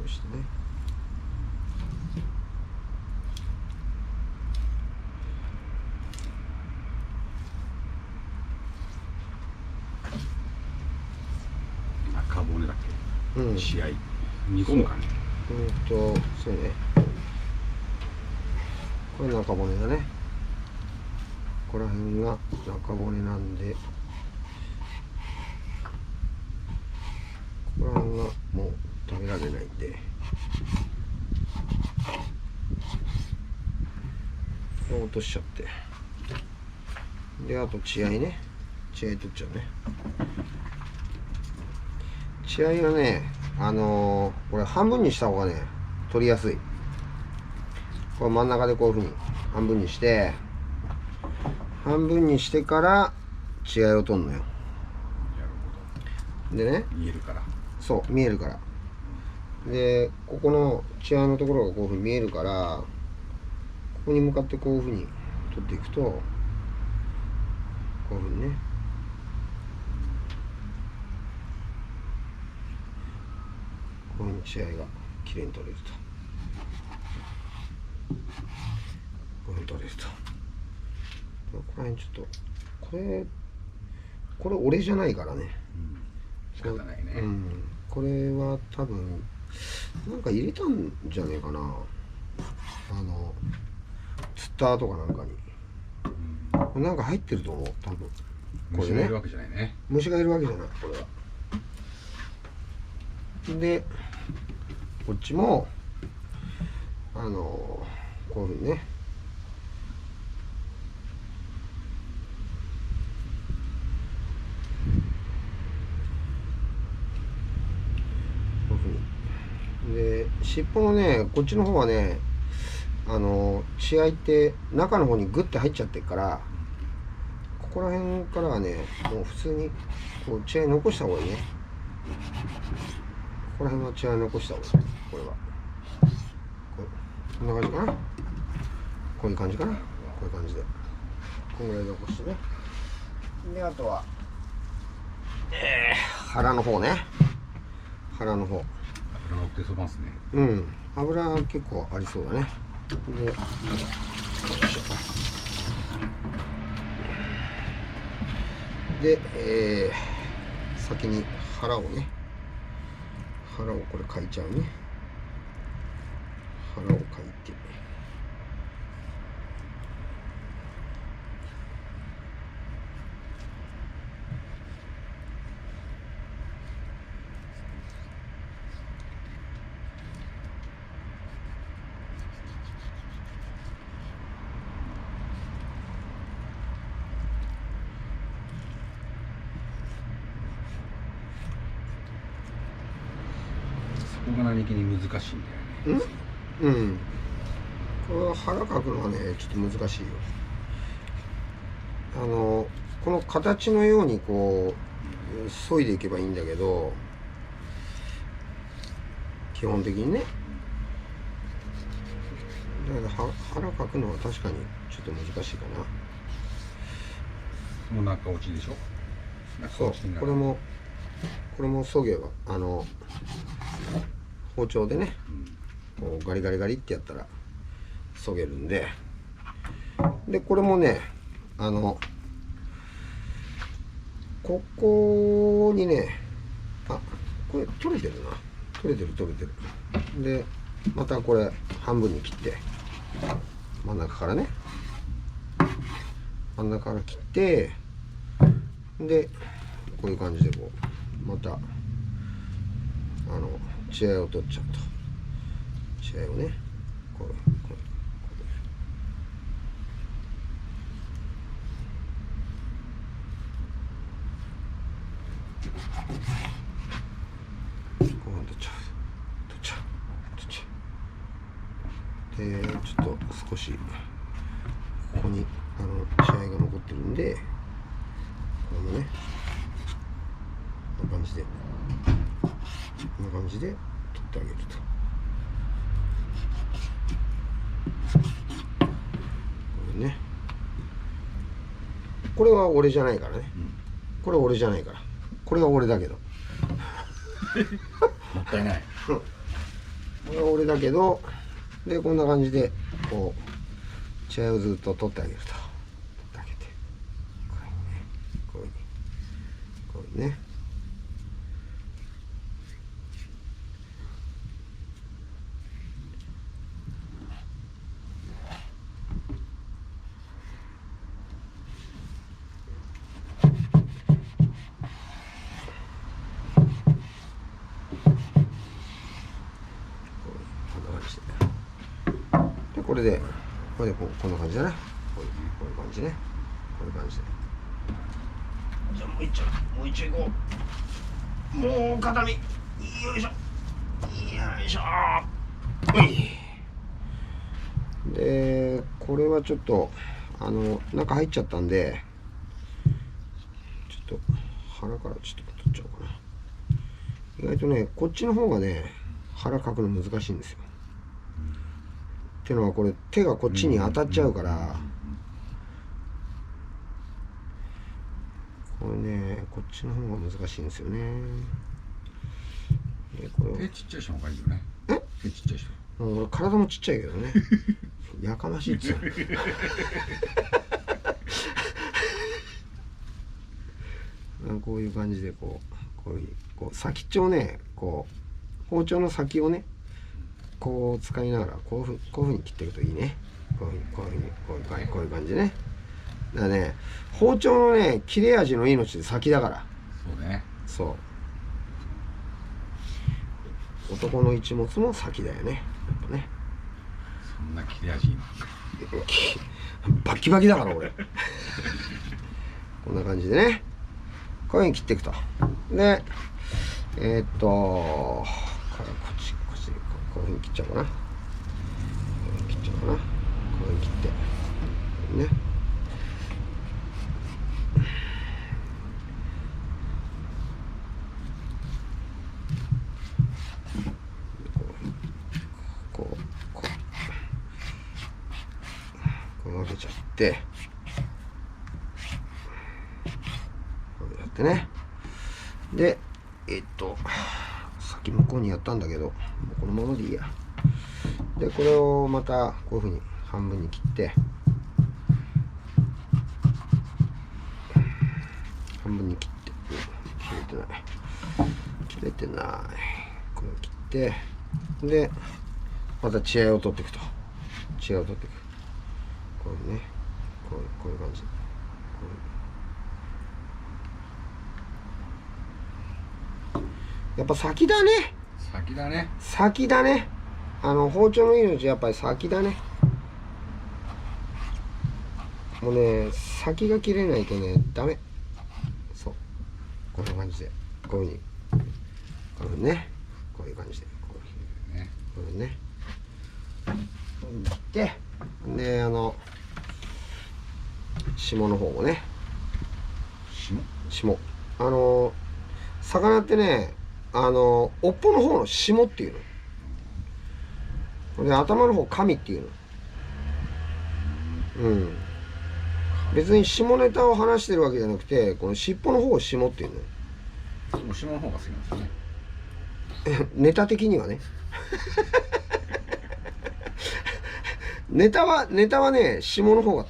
してね。赤骨だっけ、うん、試合煮込むかね。そうね。これ中骨だね。ここら辺が中骨なんで、ここら辺がもう食べられないんで、これ落としちゃって、であと血合いね、血合い取っちゃうね。血合いはね、これ半分にした方がね取りやすい。これ真ん中でこういうふうに半分にして、から血合いを取るのよ。でね、見えるから。そう見えるから。でここの血合いのところがこういうふうに見えるから、ここに向かってこういうふうに取っていくと、こういうふうにね、こういうふうに血合いがきれいに取れると、こういうふうに取れると。ここら辺ちょっとこれ俺じゃないからね。仕方ないね。これは多分なんか入れたんじゃねえかな、ツッターとかなんかに、なんか入ってると思う多分。これね、虫がいるわけじゃないね。虫がいるわけじゃない、これは。でこっちもこういうふうにね、こういうふうに。で尻尾のね、こっちの方はね、血合いって中の方にグッて入っちゃってるから、ここら辺からはね、もう普通にこう血合い残した方がいいね。ここら辺は血合い残した方がいい。これはこんな感じかな。こういう感じかな。こういう感じでこんぐらい残してね。であとは腹の方ね。腹の方、油乗ってそうますね。油結構ありそうだね。でよいしょ。で、先に腹をこれかいちゃうね。腹をかいて、そこが何気に難しいんだよね。これは腹かくのはねちょっと難しいよ。この形のようにこう削いでいけばいいんだけど、基本的にね。だから腹かくのは確かにちょっと難しいかな。もう中落ちでしょ。そう、これも削げば包丁でね、こうガリガリガリってやったら削げるんで。でこれもね、ここにね、これ取れてるな。取れてる。でまたこれ半分に切って、真ん中から切って、でこういう感じでこうまた血合いを取っちゃうと。血合いをね、こう取っちゃう。でちょっと少しここに血合いが残ってるんで、これもねこんな感じで取ってあげると。これね、これは俺じゃないからね。これ俺じゃないから。これは俺だけどもったいない。これは俺だけど、でこんな感じでこう血合いをずっと取ってあげると。取ってあげてこういうね、こういうね。これでこんな感じだね。こういう感じね。こういう感じで。じゃあもう一丁いこう。もう片身。よいしょ。よいしょ。でこれはちょっと中入っちゃったんで、ちょっと腹からちょっと取っちゃおうかな。意外とねこっちの方がね腹かくの難しいんですよ。っていうのはこれ手がこっちに当たっちゃうから、これねこっちの方が難しいんですよね。でこれ手ちっちゃい人の方がいいよね。手ちっちゃい人。俺体もちっちゃいけどね。やかましいっつうこういう感じでこう先っちょをねこう包丁の先をねこう使いながらこういうふうに切っていくといいね。こういう感じね。だからね包丁のね切れ味の命って先だから。そうね。そう男の一物も先だよね、やっぱね。そんな切れ味いいの？バキバキだから俺。こんな感じでねこういうふうに切っていくと。でこっちこういうふうに切っちゃおうかな。こういうふうに切ってね。こう分けちゃってこうやってね。で先向こうにやったんだけどもうこのままでいいや。でこれをまたこういうふうに半分に切って切れてないこれを切ってでまた血合いを取っていくと。血合いを取っていくこういうねこういう感じ。やっぱ先だね。先だね。包丁の命やっぱり先だね。もうね先が切れないとねダメ。そうこんな感じでこういうふうにねこういう感じでこういうね切ってで霜の方もね霜魚ってね尾っぽの方の霜っていうので頭の方紙っていうの。別に下ネタを話してるわけじゃなくてこの尻尾の方を霜っていうの。霜の方が好きなんですよね。ネタ的にはね。ネタはね下の方が